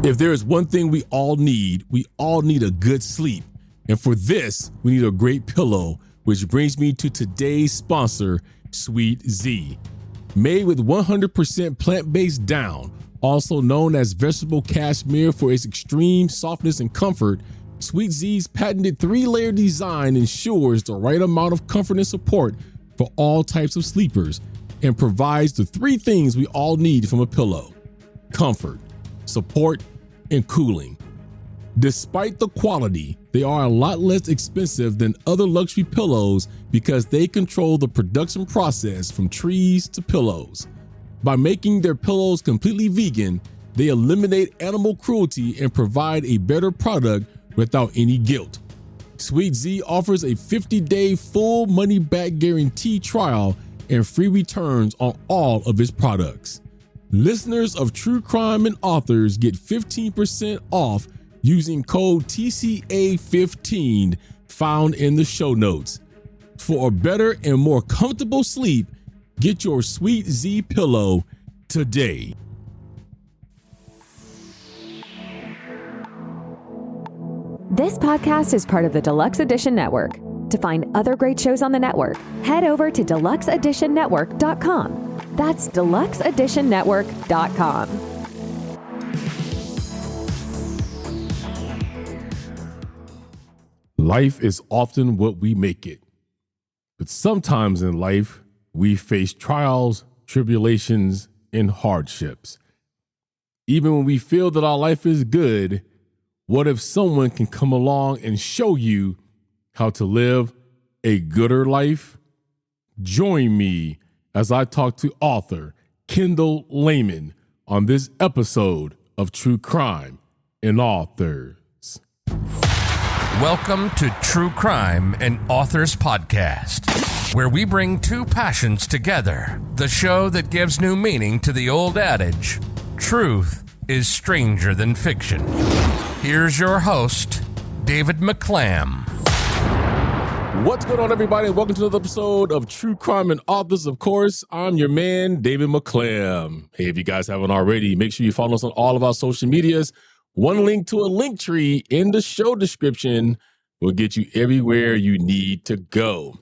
If there is one thing we all need a good sleep. And for this, we need a great pillow, which brings me to today's sponsor, Sweet Z. Made with 100% plant-based down, also known as vegetable cashmere for its extreme softness and comfort, Sweet Z's patented 3-layer design ensures the right amount of comfort and support for all types of sleepers and provides the 3 things we all need from a pillow: comfort, support, and cooling. Despite the quality, they are a lot less expensive than other luxury pillows because they control the production process from trees to pillows. By making their pillows completely vegan, they eliminate animal cruelty and provide a better product without any guilt. Sweet Z offers a 50-day full money-back guarantee trial and free returns on all of its products. Listeners of True Crime and Authors get 15% off using code TCA15 found in the show notes. For a better and more comfortable sleep, get your Sweet Z pillow today. This podcast is part of the Deluxe Edition Network. To find other great shows on the network, head over to deluxeeditionnetwork.com. That's deluxeeditionnetwork.com. Life is often what we make it. But sometimes in life, we face trials, tribulations, and hardships. Even when we feel that our life is good, what if someone can come along and show you how to live a gooder life? Join me as I talk to author Kendall Layman on this episode of True Crime and Authors. Welcome to True Crime and Authors Podcast, where we bring 2 passions together. The show that gives new meaning to the old adage, truth is stranger than fiction. Here's your host, David McClam. What's going on, everybody? Welcome to another episode of True Crime and Authors. Of course, I'm your man, David McClam. Hey, if you guys haven't already, make sure you follow us on all of our social medias. One link to a link tree in the show description will get you everywhere you need to go.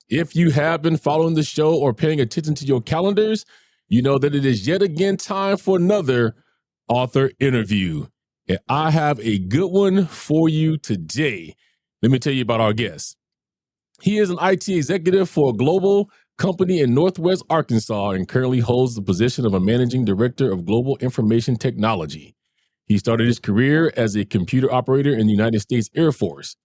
If you have been following the show or paying attention to your calendars, you know that it is yet again time for another author interview. And I have a good one for you today. Let me tell you about our guest. He is an IT executive for a global company in Northwest Arkansas and currently holds the position of a managing director of global information technology. He started his career as a computer operator in the United States Air Force.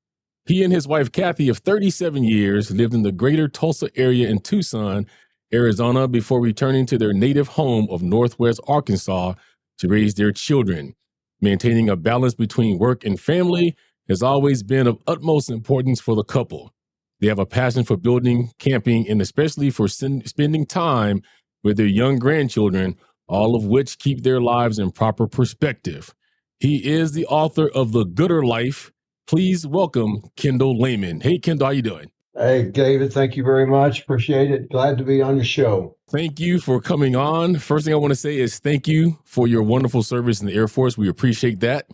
He and his wife, Kathy, of 37 years, lived in the greater Tulsa area in Tucson, Arizona, before returning to their native home of Northwest Arkansas to raise their children. Maintaining a balance between work and family has always been of utmost importance for the couple. They have a passion for building, camping, and especially for spending time with their young grandchildren, all of which keep their lives in proper perspective. He is the author of The Gooder Life. Please welcome Kendall Layman. Hey, Kendall, how you doing? Hey, David, thank you very much. Appreciate it. Glad to be on your show. Thank you for coming on. First thing I want to say is thank you for your wonderful service in the Air Force. We appreciate that.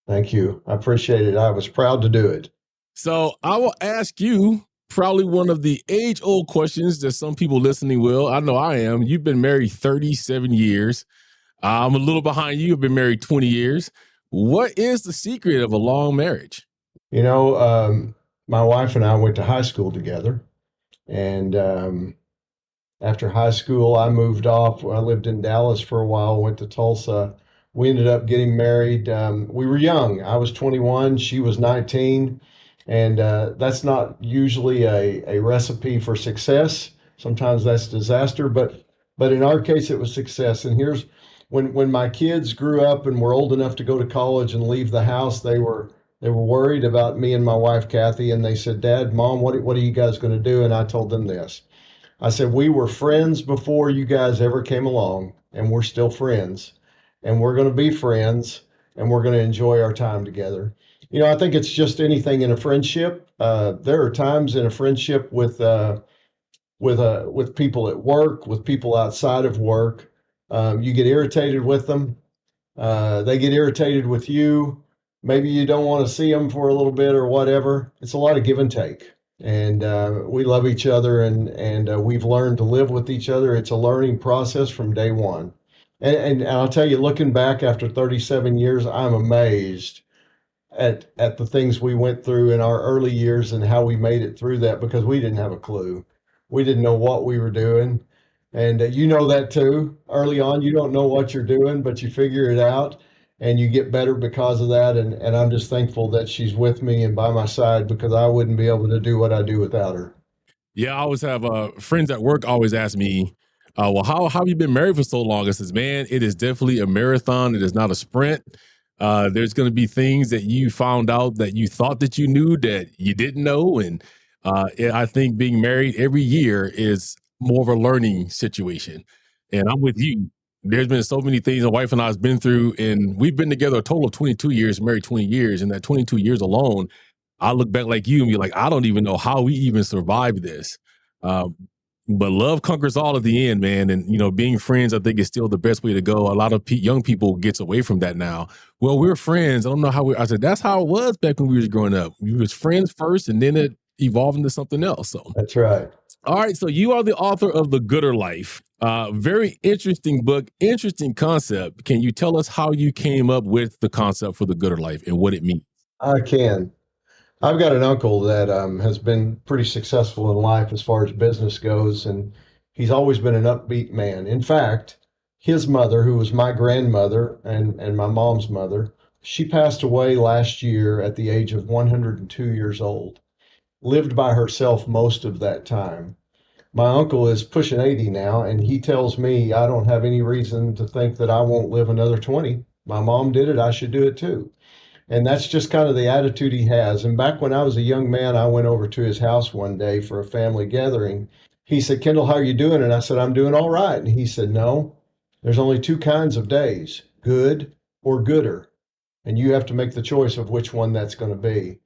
Thank you. I appreciate it. I was proud to do it. So I will ask you probably one of the age-old questions that some people listening will. I know I am. You've been married 37 years. I'm a little behind you. I've been married 20 years. What is the secret of a long marriage? You know, my wife and I went to high school together. And after high school, I moved off. I lived in Dallas for a while, went to Tulsa. We ended up getting married. We were young. I was 21. She was 19. And that's not usually a recipe for success. Sometimes that's disaster, but in our case, it was success. And here's when my kids grew up and were old enough to go to college and leave the house, they were worried about me and my wife, Kathy, and they said, "Dad, Mom, what are you guys going to do?" And I told them this. I said, "We were friends before you guys ever came along, and we're still friends, and we're going to be friends, and we're going to enjoy our time together." You know, I think it's just anything in a friendship. There are times in a friendship with people at work, with people outside of work, you get irritated with them. They get irritated with you. Maybe you don't want to see them for a little bit or whatever. It's a lot of give and take. And we love each other, and we've learned to live with each other. It's a learning process from day one. And I'll tell you, looking back after 37 years, I'm amazed at the things we went through in our early years and how we made it through that, because we didn't have a clue. We didn't know what we were doing. And you know that too. Early on, you don't know what you're doing, but you figure it out and you get better because of that. And I'm just thankful that she's with me and by my side, because I wouldn't be able to do what I do without her. Yeah, I always have friends at work always ask me, well, how have you been married for so long? I says, man, it is definitely a marathon. It is not a sprint. There's going to be things that you found out that you thought that you knew that you didn't know. And I think being married every year is more of a learning situation. And I'm with you. There's been so many things my wife and I have been through, and we've been together a total of 22 years, married 20 years. And that 22 years alone, I look back like you and be like, I don't even know how we even survived this. Um, but love conquers all at the end, man. And, being friends, I think is still the best way to go. A lot of young people gets away from that now. Well, we're friends. I don't know how I said, that's how it was back when we was growing up. We was friends first, and then it evolved into something else. So That's right. all right. So you are the author of The Gooder Life. Very interesting book, interesting concept. Can you tell us how you came up with the concept for The Gooder Life and what it means? I can. I've got an uncle that has been pretty successful in life as far as business goes, and he's always been an upbeat man. In fact, his mother, who was my grandmother and my mom's mother, she passed away last year at the age of 102 years old. Lived by herself most of that time. My uncle is pushing 80 now, and he tells me I don't have any reason to think that I won't live another 20. My mom did it, I should do it too. And that's just kind of the attitude he has. And back when I was a young man, I went over to his house one day for a family gathering. He said, Kendall, how are you doing? And I said, I'm doing all right. And he said, no, there's only two kinds of days, good or gooder. And you have to make the choice of which one that's going to be.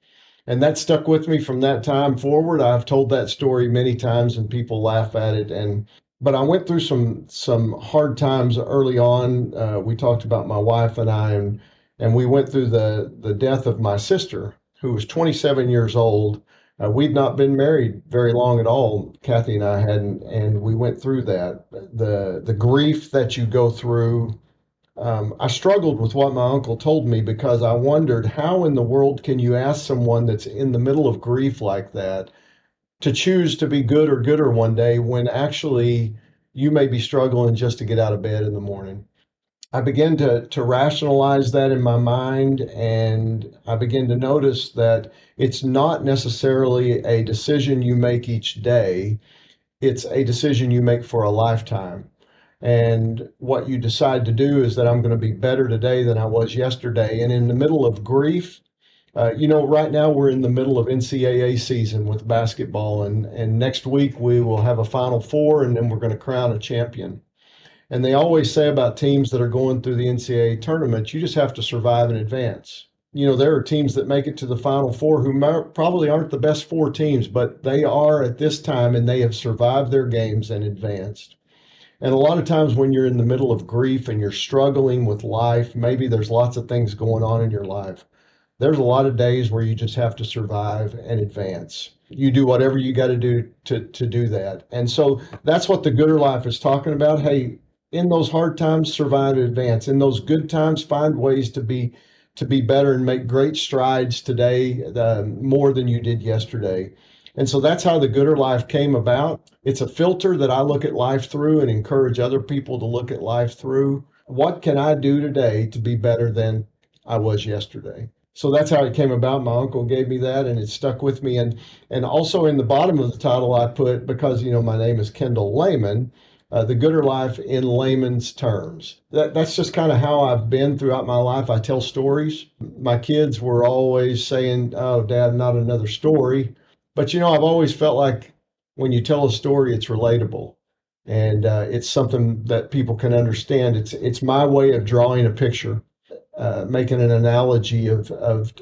And that stuck with me from that time forward. I've told that story many times and people laugh at it. But I went through some hard times early on. We talked about my wife and I, and we went through the death of my sister, who was 27 years old. We'd not been married very long at all, Kathy and I hadn't, and we went through that. The grief that you go through. I struggled with what my uncle told me, because I wondered, how in the world can you ask someone that's in the middle of grief like that to choose to be good or gooder one day, when actually you may be struggling just to get out of bed in the morning. I began to rationalize that in my mind, and I began to notice that it's not necessarily a decision you make each day, it's a decision you make for a lifetime. And what you decide to do is that I'm going to be better today than I was yesterday. And in the middle of grief, right now we're in the middle of NCAA season with basketball, and next week we will have a Final Four, and then we're going to crown a champion. And they always say about teams that are going through the NCAA tournament, you just have to survive and advance. There are teams that make it to the Final Four who probably aren't the best four teams, but they are at this time, and they have survived their games and advanced. And a lot of times when you're in the middle of grief and you're struggling with life, maybe there's lots of things going on in your life. There's a lot of days where you just have to survive and advance. You do whatever you got to do to do that. And so that's what the Gooder Life is talking about. Hey, in those hard times, survive and advance. In those good times, find ways to be better and make great strides today, more than you did yesterday. And so that's how the Gooder Life came about. It's a filter that I look at life through and encourage other people to look at life through. What can I do today to be better than I was yesterday? So that's how it came about. My uncle gave me that, and it stuck with me. And also in the bottom of the title, I put, because my name is Kendall Layman, the Gooder Life in layman's terms. That's just kind of how I've been throughout my life. I tell stories. My kids were always saying, "Oh, Dad, not another story." But I've always felt like when you tell a story, it's relatable, and it's something that people can understand. It's my way of drawing a picture, making an analogy of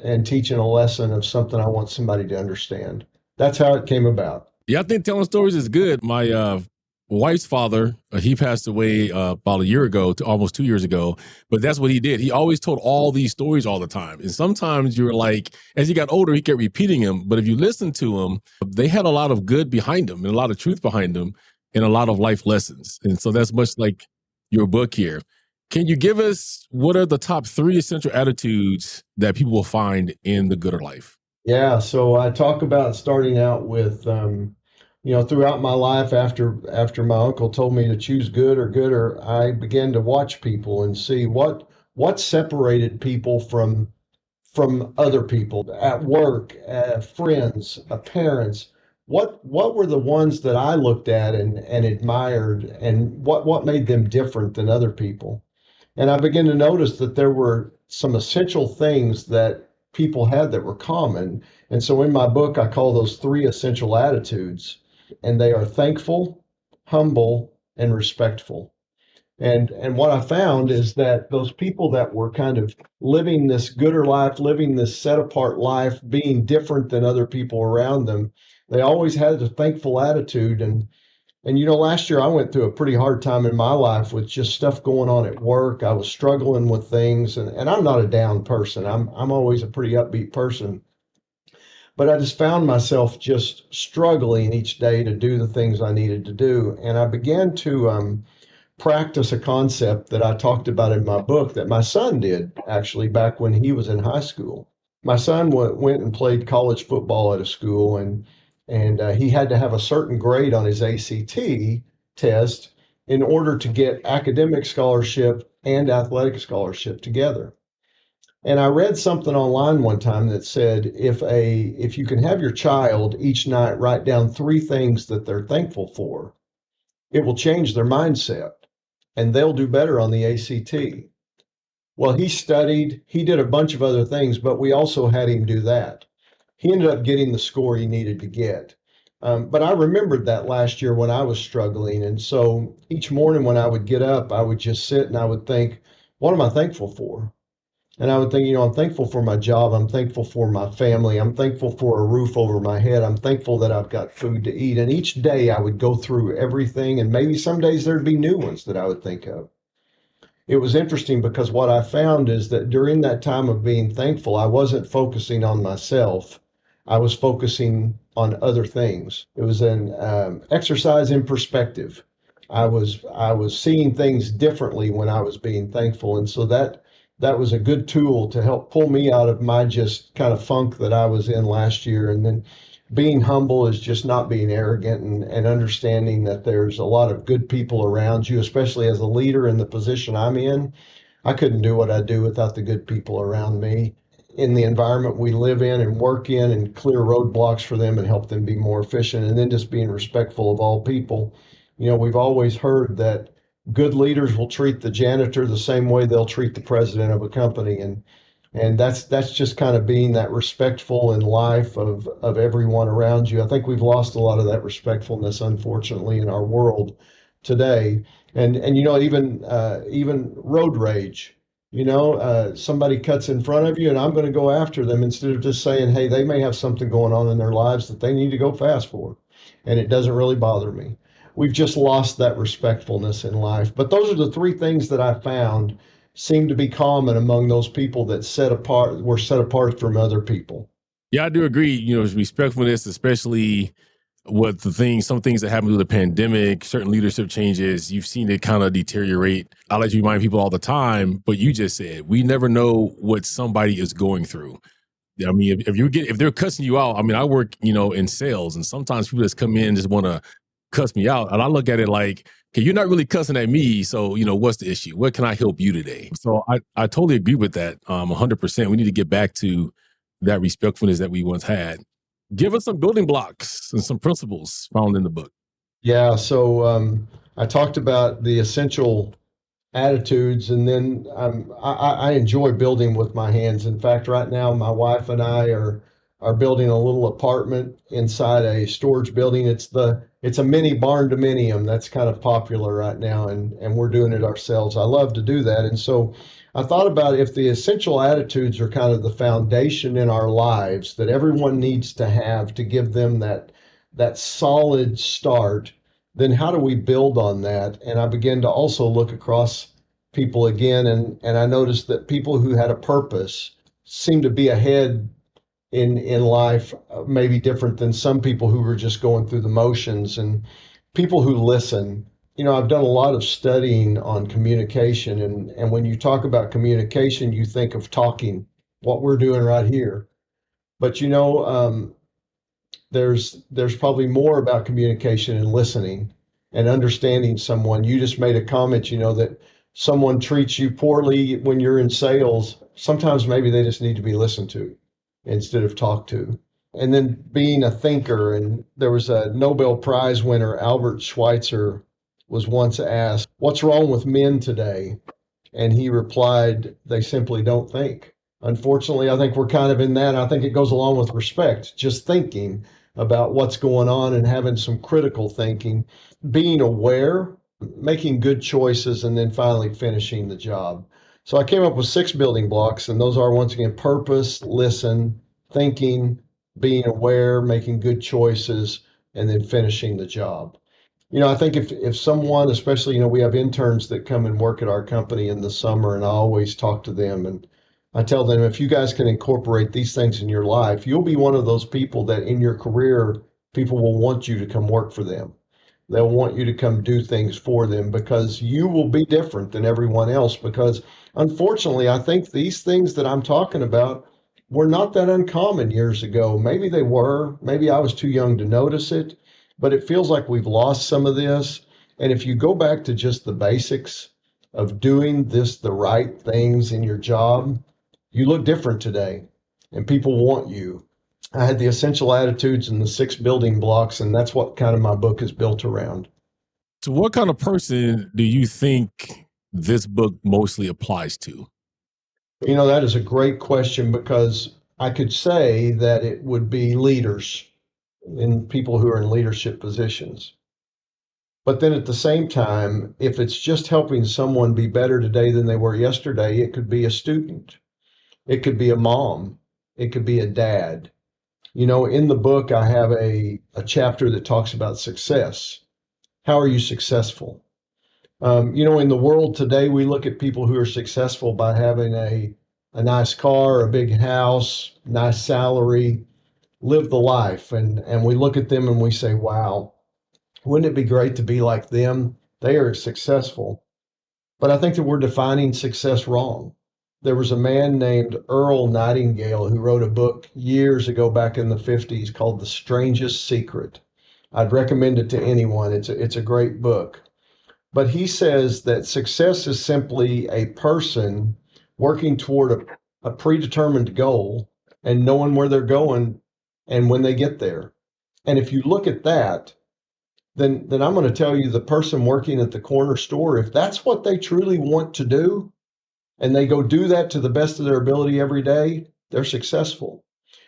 and teaching a lesson of something I want somebody to understand. That's how it came about. Yeah, I think telling stories is good. My wife's father, he passed away about a year ago, to almost 2 years ago. But that's what he did. He always told all these stories all the time. And sometimes you're like, as he got older, he kept repeating them. But if you listen to him, they had a lot of good behind them and a lot of truth behind them and a lot of life lessons. And so that's much like your book here. Can you give us what are the top 3 essential attitudes that people will find in the Gooder Life? Yeah, so I talk about starting out with, throughout my life after my uncle told me to choose good or gooder, I began to watch people and see what separated people from other people at work, friends, parents. What were the ones that I looked at and admired, and what made them different than other people? And I began to notice that there were some essential things that people had that were common. And so in my book, I call those 3 essential attitudes, and they are thankful, humble, and respectful. And what I found is that those people that were kind of living this gooder life, living this set apart life, being different than other people around them, they always had a thankful attitude. And last year I went through a pretty hard time in my life with just stuff going on at work. I was struggling with things, and I'm not a down person. I'm always a pretty upbeat person. But I just found myself just struggling each day to do the things I needed to do. And I began to practice a concept that I talked about in my book that my son did actually back when he was in high school. My son went and played college football at a school, and he had to have a certain grade on his ACT test in order to get academic scholarship and athletic scholarship together. And I read something online one time that said if you can have your child each night write down 3 things that they're thankful for, it will change their mindset and they'll do better on the ACT. Well, he studied, he did a bunch of other things, but we also had him do that. He ended up getting the score he needed to get. But I remembered that last year when I was struggling. And so each morning when I would get up, I would just sit and I would think, what am I thankful for? And I would think, I'm thankful for my job. I'm thankful for my family. I'm thankful for a roof over my head. I'm thankful that I've got food to eat. And each day I would go through everything. And maybe some days there'd be new ones that I would think of. It was interesting because what I found is that during that time of being thankful, I wasn't focusing on myself. I was focusing on other things. It was an exercise in perspective. I was seeing things differently when I was being thankful. And so that was a good tool to help pull me out of my just kind of funk that I was in last year. And then being humble is just not being arrogant and understanding that there's a lot of good people around you, especially as a leader in the position I'm in. I couldn't do what I do without the good people around me in the environment we live in and work in, and clear roadblocks for them and help them be more efficient. And then just being respectful of all people. We've always heard that good leaders will treat the janitor the same way they'll treat the president of a company. And that's just kind of being that respectful in life of everyone around you. I think we've lost a lot of that respectfulness, unfortunately, in our world today. And even road rage. Somebody cuts in front of you and I'm going to go after them instead of just saying, hey, they may have something going on in their lives that they need to go fast for. And it doesn't really bother me. We've just lost that respectfulness in life. But those are the 3 things that I found seem to be common among those people that were set apart from other people. Yeah, I do agree. Respectfulness, especially with some things that happened through the pandemic, certain leadership changes, you've seen it kind of deteriorate. I like to remind people all the time, but you just said, we never know what somebody is going through. I mean, if they're cussing you out, I mean, I work, in sales, and sometimes people just come in just want to cuss me out. And I look at it like, okay, you're not really cussing at me. So, what's the issue? What can I help you today? So I totally agree with that. 100%. We need to get back to that respectfulness that we once had. Give us some building blocks and some principles found in the book. Yeah. So I talked about the essential attitudes, and then I enjoy building with my hands. In fact, right now, my wife and I are building a little apartment inside a storage building. It's a mini barn dominium that's kind of popular right now, and we're doing it ourselves. I love to do that. And so I thought about if the essential attitudes are kind of the foundation in our lives that everyone needs to have to give them that solid start then how do we build on that? And I began to also look across people again, and I noticed that people who had a purpose seemed to be ahead in life, maybe different than some people who were just going through the motions, and people who listen. I've done a lot of studying on communication, and when you talk about communication, you think of talking, what we're doing right here. But there's probably more about communication and listening and understanding someone. You just made a comment, that someone treats you poorly when you're in sales. Sometimes maybe they just need to be listened to instead of talked to. And then being a thinker, and there was a Nobel Prize winner, Albert Schweitzer, was once asked, "What's wrong with men today?" And he replied, "They simply don't think." Unfortunately, I think we're kind of in that. I think it goes along with respect, just thinking about what's going on and having some critical thinking, being aware, making good choices, and then finally finishing the job. So I came up with 6 building blocks, and those are, once again, purpose, listen, thinking, being aware, making good choices, and then finishing the job. I think if someone, especially, we have interns that come and work at our company in the summer, and I always talk to them, and I tell them, if you guys can incorporate these things in your life, you'll be one of those people that in your career, people will want you to come work for them. They'll want you to come do things for them because you will be different than everyone else. Because unfortunately, I think these things that I'm talking about were not that uncommon years ago. Maybe they were. Maybe I was too young to notice it, but it feels like we've lost some of this. And if you go back to just the basics of doing the right things in your job, you look different today and people want you. I had the essential attitudes and the 6 building blocks, and that's what kind of my book is built around. So what kind of person do you think this book mostly applies to? That is a great question, because I could say that it would be leaders and people who are in leadership positions. But then at the same time, if it's just helping someone be better today than they were yesterday, it could be a student. It could be a mom. It could be a dad. In the book, I have a chapter that talks about success. How are you successful? In the world today, we look at people who are successful by having a nice car, a big house, nice salary, live the life. And we look at them and we say, wow, wouldn't it be great to be like them? They are successful. But I think that we're defining success wrong. There was a man named Earl Nightingale who wrote a book years ago back in the 50s called The Strangest Secret. I'd recommend it to anyone. It's a great book. But he says that success is simply a person working toward a predetermined goal and knowing where they're going and when they get there. And if you look at that, then I'm going to tell you, the person working at the corner store, if that's what they truly want to do, and they go do that to the best of their ability every day, they're successful.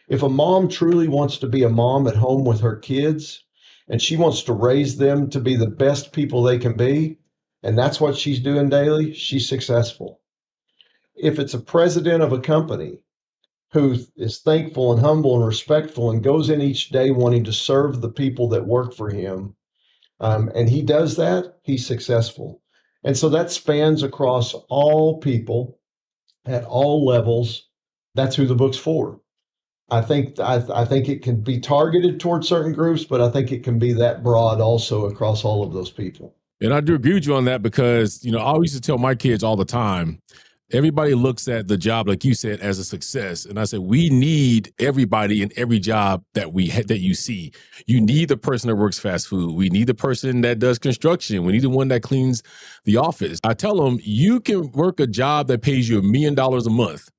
If a mom truly wants to be a mom at home with her kids, and she wants to raise them to be the best people they can be, and that's what she's doing daily, she's successful. If it's a president of a company who is thankful and humble and respectful and goes in each day wanting to serve the people that work for him, and he does that, he's successful. And so that spans across all people at all levels. That's who the book's for. I think it can be targeted towards certain groups, but I think it can be that broad also across all of those people. And I do agree with you on that, because, I always used to tell my kids all the time, everybody looks at the job, like you said, as a success. And I said, we need everybody in every job that you see. You need the person that works fast food. We need the person that does construction. We need the one that cleans the office. I tell them, you can work a job that pays you $1 million a month,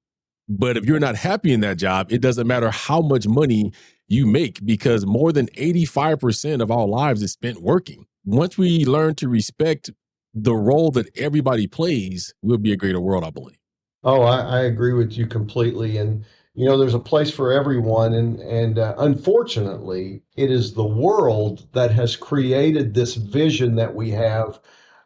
but if you're not happy in that job, it doesn't matter how much money you make, because more than 85% of our lives is spent working. Once we learn to respect the role that everybody plays, we'll be a greater world, I believe. Oh, I agree with you completely. And, there's a place for everyone. And unfortunately, it is the world that has created this vision that we have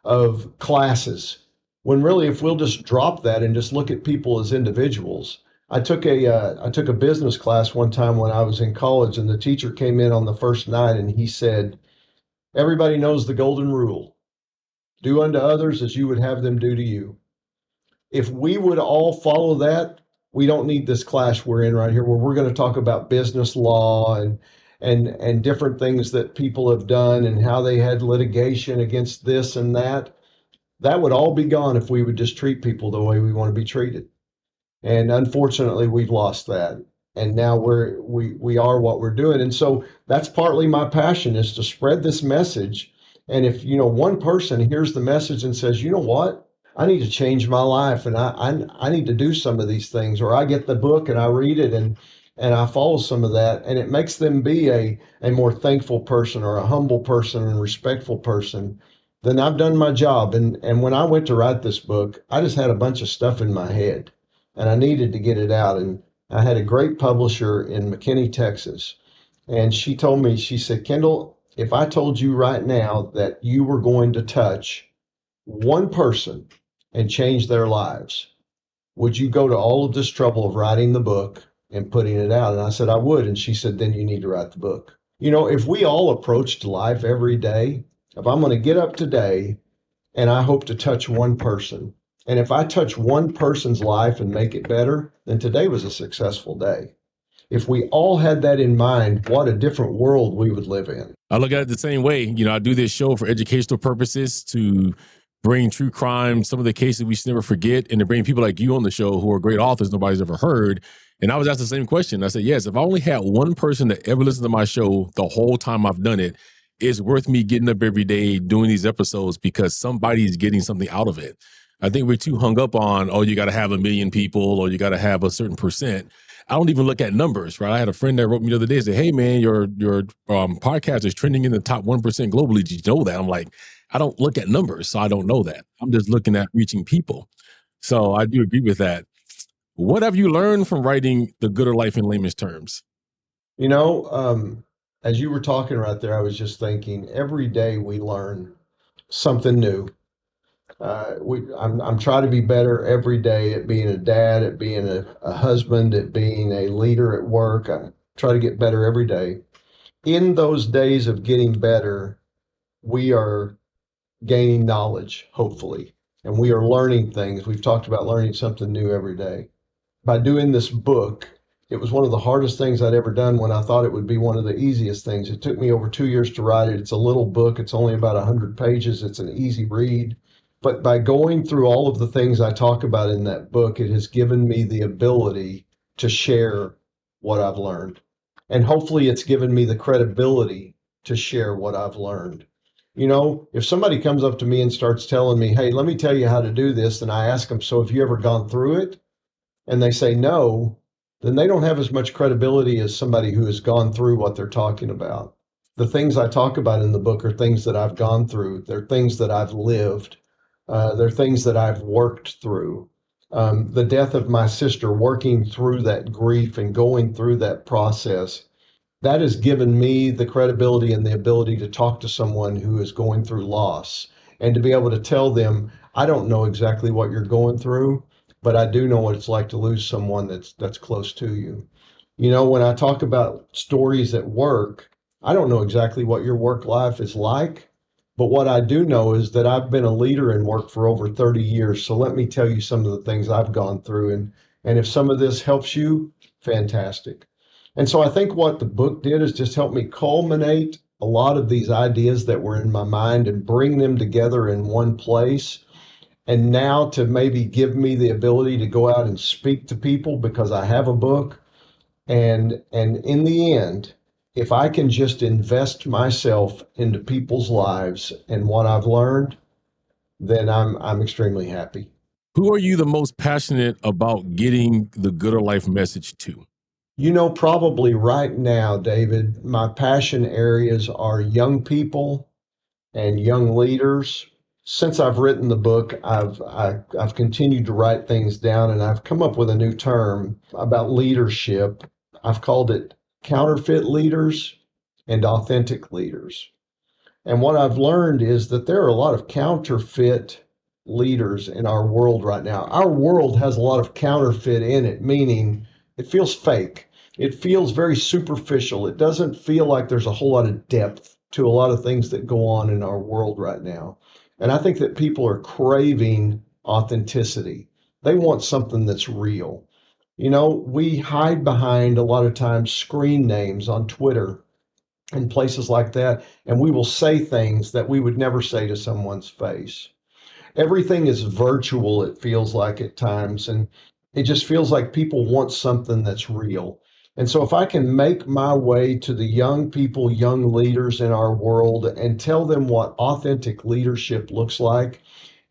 of classes. When really, if we'll just drop that and just look at people as individuals. I took a business class one time when I was in college, and the teacher came in on the first night and he said, Everybody knows the golden rule. Do unto others as you would have them do to you. If we would all follow that, we don't need this class we're in right here, where we're going to talk about business law and different things that people have done and how they had litigation against this and that. That would all be gone if we would just treat people the way we want to be treated. And unfortunately, we've lost that. And now we are what we're doing. And so that's partly my passion, is to spread this message. And if, one person hears the message and says, you know what, I need to change my life, and I need to do some of these things, or I get the book and I read it and I follow some of that, and it makes them be a more thankful person, or a humble person and respectful person, then I've done my job. And when I went to write this book, I just had a bunch of stuff in my head and I needed to get it out. And I had a great publisher in McKinney, Texas. And she told me, she said, Kendall, if I told you right now that you were going to touch one person and change their lives, would you go to all of this trouble of writing the book and putting it out? And I said, I would. And she said, then you need to write the book. If we all approached life every day, if I'm going to get up today and I hope to touch one person, and if I touch one person's life and make it better, then today was a successful day. If we all had that in mind, what a different world we would live in. I look at it the same way. I do this show for educational purposes, to bring true crime, some of the cases we should never forget, and to bring people like you on the show who are great authors nobody's ever heard. And I was asked the same question. I said, yes, if I only had one person that ever listened to my show the whole time I've done it, it's worth me getting up every day doing these episodes, because somebody's getting something out of it. I think we're too hung up on, you got to have 1 million people, or you got to have a certain percent. I don't even look at numbers, right? I had a friend that wrote me the other day and said, hey man, your podcast is trending in the top 1% globally. Did you know that? I'm like, I don't look at numbers, so I don't know that. I'm just looking at reaching people. So I do agree with that. What have you learned from writing The Gooder Life in Layman's Terms? As you were talking right there, I was just thinking, every day we learn something new. I'm trying to be better every day at being a dad, at being a husband, at being a leader at work. I try to get better every day. In those days of getting better, we are gaining knowledge, hopefully, and we are learning things. We've talked about learning something new every day. By doing this book, it was one of the hardest things I'd ever done, when I thought it would be one of the easiest things. It took me over 2 years to write it. It's a little book. It's only about 100 pages. It's an easy read. But by going through all of the things I talk about in that book, it has given me the ability to share what I've learned. And hopefully it's given me the credibility to share what I've learned. If somebody comes up to me and starts telling me, hey, let me tell you how to do this, and I ask them, so have you ever gone through it? And they say no, then they don't have as much credibility as somebody who has gone through what they're talking about. The things I talk about in the book are things that I've gone through. They're things that I've lived. They're things that I've worked through. The death of my sister, working through that grief and going through that process, that has given me the credibility and the ability to talk to someone who is going through loss, and to be able to tell them, I don't know exactly what you're going through, but I do know what it's like to lose someone that's close to you. When I talk about stories at work, I don't know exactly what your work life is like, but what I do know is that I've been a leader in work for over 30 years. So let me tell you some of the things I've gone through. And if some of this helps you, fantastic. And so I think what the book did is just help me culminate a lot of these ideas that were in my mind and bring them together in one place. And now to maybe give me the ability to go out and speak to people because I have a book. And in the end, if I can just invest myself into people's lives and what I've learned, then I'm extremely happy. Who are you the most passionate about getting the Gooder Life message to? Probably right now, David, my passion areas are young people and young leaders. Since I've written the book, I've continued to write things down, and I've come up with a new term about leadership. I've called it counterfeit leaders and authentic leaders. And what I've learned is that there are a lot of counterfeit leaders in our world right now. Our world has a lot of counterfeit in it, meaning it feels fake. It feels very superficial. It doesn't feel like there's a whole lot of depth to a lot of things that go on in our world right now. And I think that people are craving authenticity. They want something that's real. We hide behind a lot of times screen names on Twitter and places like that, and we will say things that we would never say to someone's face. Everything is virtual, it feels like at times, and it just feels like people want something that's real. And so if I can make my way to the young people, young leaders in our world, and tell them what authentic leadership looks like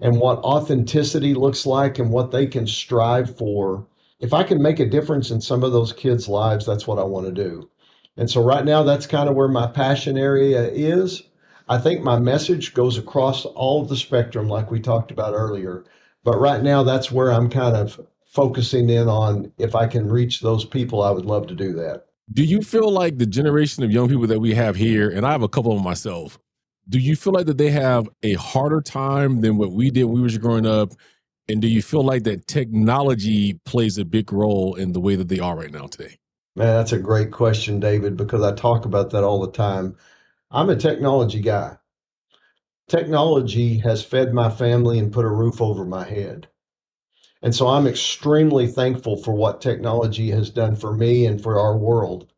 and what authenticity looks like and what they can strive for, if I can make a difference in some of those kids' lives, that's what I want to do. And so right now, that's kind of where my passion area is. I think my message goes across all of the spectrum, like we talked about earlier. But right now, that's where I'm kind of focusing in on. If I can reach those people, I would love to do that. Do you feel like the generation of young people that we have here, and I have a couple of them myself, do you feel like that they have a harder time than what we did when we were growing up? And do you feel like that technology plays a big role in the way that they are right now today? Man, that's a great question, David, because I talk about that all the time. I'm a technology guy. Technology has fed my family and put a roof over my head. And so I'm extremely thankful for what technology has done for me and for our world.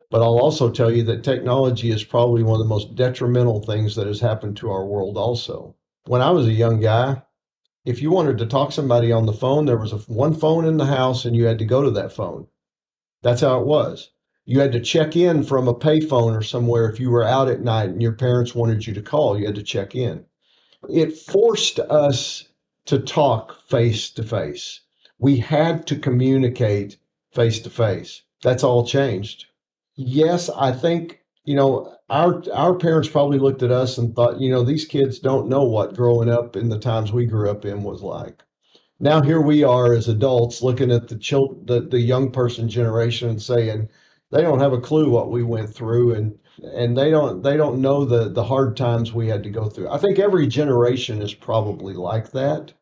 But I'll also tell you that technology is probably one of the most detrimental things that has happened to our world also. When I was a young guy, if you wanted to talk to somebody on the phone, there was one phone in the house and you had to go to that phone. That's how it was. You had to check in from a payphone or somewhere if you were out at night and your parents wanted you to call, you had to check in. It forced us to talk face to face. We had to communicate face to face. That's all changed. Yes, I think, our parents probably looked at us and thought, these kids don't know what growing up in the times we grew up in was like. Now here we are as adults looking at the young person generation and saying they don't have a clue what we went through, and they don't know the hard times we had to go through. I think every generation is probably like that,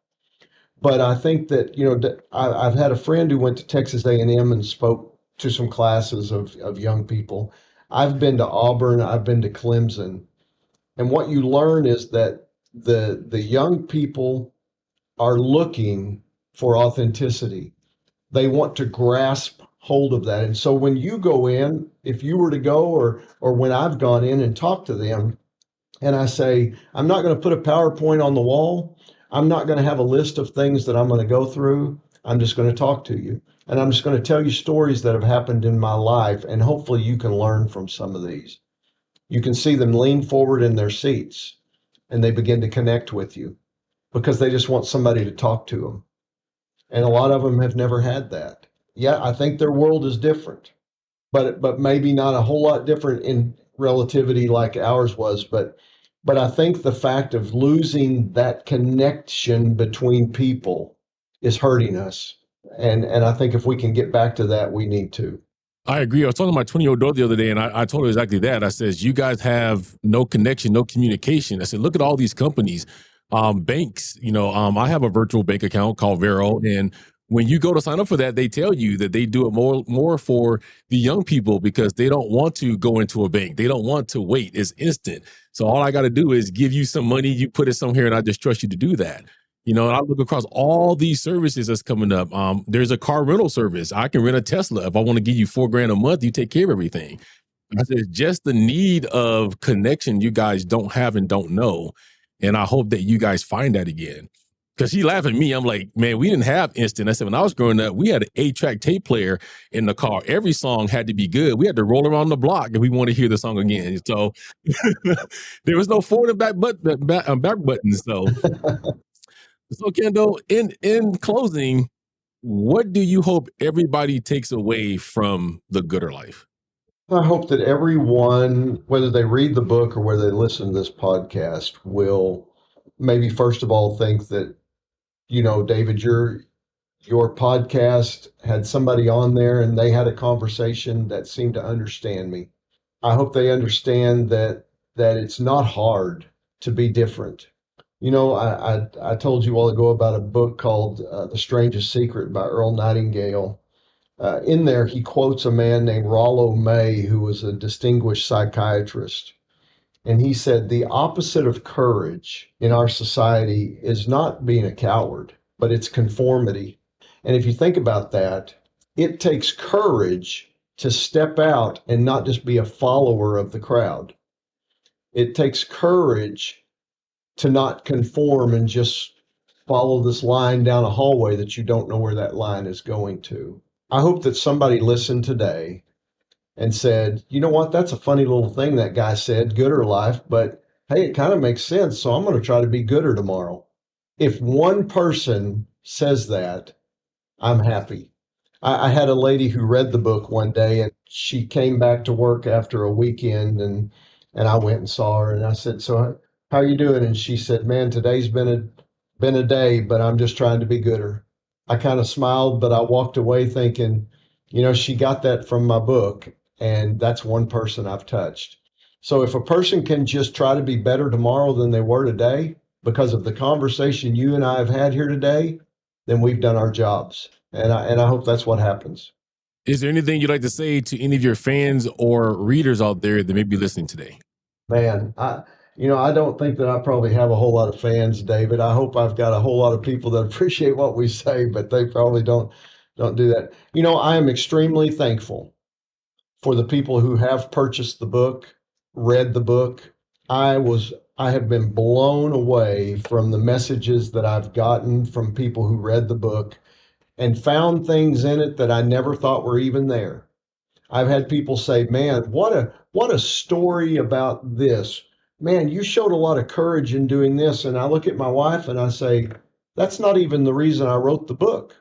but I think that I've had a friend who went to Texas A&M and spoke to some classes of young people. I've been to Auburn, I've been to Clemson, and what you learn is that the young people are looking for authenticity. They want to grasp hold of that. And so when you go in, if you were to go or when I've gone in and talked to them and I say, I'm not going to put a PowerPoint on the wall. I'm not going to have a list of things that I'm going to go through. I'm just going to talk to you. And I'm just going to tell you stories that have happened in my life. And hopefully you can learn from some of these. You can see them lean forward in their seats and they begin to connect with you, because they just want somebody to talk to them. And a lot of them have never had that. Yeah, I think their world is different, but maybe not a whole lot different in relativity like ours was. But I think the fact of losing that connection between people is hurting us. And I think if we can get back to that, we need to. I agree. I was talking to my 20-year-old daughter the other day, and I told her exactly that. I says, you guys have no connection, no communication. I said, look at all these companies, banks. I have a virtual bank account called Vero, and when you go to sign up for that, they tell you that they do it more for the young people because they don't want to go into a bank. They don't want to wait. It's instant. So all I got to do is give you some money, you put it somewhere, and I just trust you to do that. And I look across all these services that's coming up. There's a car rental service. I can rent a Tesla. If I want to give you $4,000 a month, you take care of everything. I said, just the need of connection you guys don't have and don't know. And I hope that you guys find that again. Because she laughed at me. I'm like, man, we didn't have instant. I said, when I was growing up, we had an 8-track tape player in the car. Every song had to be good. We had to roll around the block if we wanted to hear the song again. So there was no forward and back buttons. So Kendall, in closing, what do you hope everybody takes away from the Gooder Life? I hope that everyone, whether they read the book or whether they listen to this podcast, will maybe first of all think that, David, your podcast had somebody on there and they had a conversation that seemed to understand me. I hope they understand that it's not hard to be different. I told you a while ago about a book called The Strangest Secret by Earl Nightingale. In there, he quotes a man named Rollo May, who was a distinguished psychiatrist. And he said, the opposite of courage in our society is not being a coward, but it's conformity. And if you think about that, it takes courage to step out and not just be a follower of the crowd. It takes courage to not conform and just follow this line down a hallway that you don't know where that line is going to. I hope that somebody listened today and said, you know what, that's a funny little thing that guy said, Gooder Life, but hey, it kind of makes sense, so I'm going to try to be gooder tomorrow. If one person says that, I'm happy. I had a lady who read the book one day, and she came back to work after a weekend, and I went and saw her, and I said, so how are you doing? And she said, man, today's been a day, but I'm just trying to be gooder. I kind of smiled, but I walked away thinking, you know, she got that from my book, and that's one person I've touched. So if a person can just try to be better tomorrow than they were today because of the conversation you and I have had here today, then we've done our jobs. And I hope that's what happens. Is there anything you'd like to say to any of your fans or readers out there that may be listening today? Man, I don't think that I probably have a whole lot of fans, David. I hope I've got a whole lot of people that appreciate what we say, but they probably don't do that. You know, I am extremely thankful for the people who have purchased the book, read the book. I have been blown away from the messages that I've gotten from people who read the book and found things in it that I never thought were even there. I've had people say, man, what a story about this. Man, you showed a lot of courage in doing this. And I look at my wife and I say, that's not even the reason I wrote the book.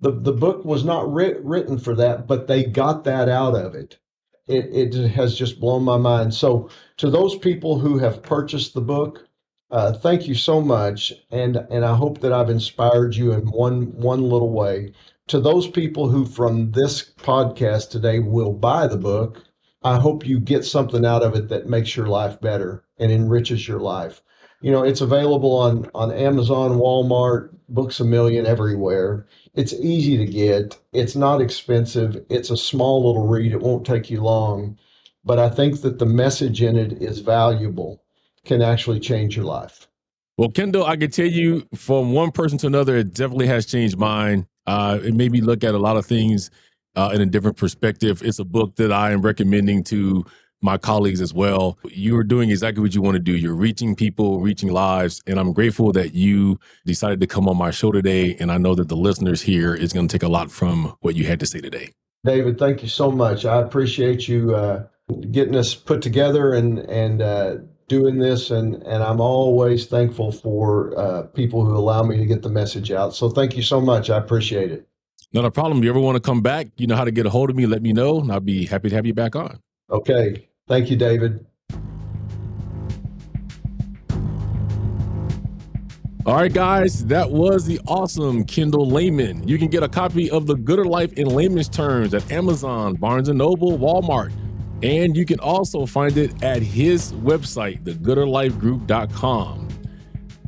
The book was not written for that, but they got that out of it. It has just blown my mind. So to those people who have purchased the book, thank you so much. And I hope that I've inspired you in one little way. To those people who from this podcast today will buy the book, I hope you get something out of it that makes your life better and enriches your life. You know, it's available on Amazon, Walmart, Books A Million, everywhere. It's easy to get. It's not expensive. It's a small little read. It won't take you long. But I think that the message in it is valuable, can actually change your life. Well, Kendall, I can tell you from one person to another, it definitely has changed mine. It made me look at a lot of things in a different perspective. It's a book that I am recommending to my colleagues as well. You are doing exactly what you want to do. You're reaching people, reaching lives, and I'm grateful that you decided to come on my show today. And I know that the listeners here is going to take a lot from what you had to say today. David, thank you so much. I appreciate you getting us put together and doing this, and I'm always thankful for people who allow me to get the message out. So thank you so much. I appreciate it. Not a problem. You ever want to come back, you know how to get a hold of me, let me know, and I'll be happy to have you back on. Okay. Thank you, David. All right, guys, that was the awesome Kendall Layman. You can get a copy of The Gooder Life in Layman's Terms at Amazon, Barnes & Noble, Walmart. And you can also find it at his website, thegooderlifegroup.com.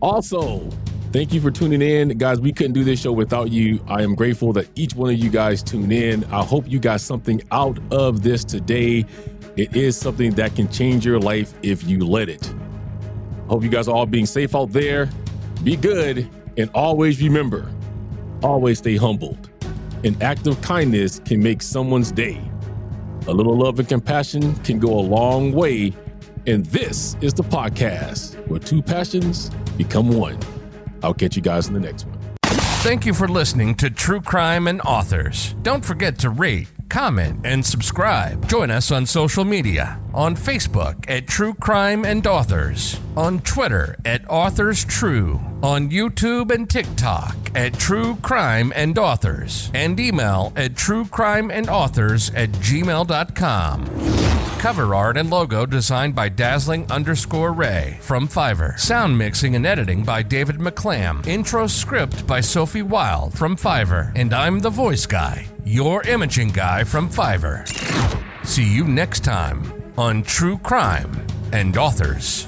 Also, thank you for tuning in. Guys, we couldn't do this show without you. I am grateful that each one of you guys tuned in. I hope you got something out of this today. It is something that can change your life if you let it. Hope you guys are all being safe out there. Be good, and always remember, always stay humbled. An act of kindness can make someone's day. A little love and compassion can go a long way. And this is the podcast where two passions become one. I'll catch you guys in the next one. Thank you for listening to True Crime and Authors. Don't forget to rate, comment, and subscribe. Join us on social media. On Facebook at True Crime and Authors. On Twitter at Authors True. On YouTube and TikTok at True Crime and Authors. And email at truecrimeandauthors@gmail.com. Cover art and logo designed by Dazzling_Ray from Fiverr. Sound mixing and editing by David McClam. Intro script by Sophie Wild from Fiverr. And I'm the voice guy, your imaging guy from Fiverr. See you next time on True Crime and Authors.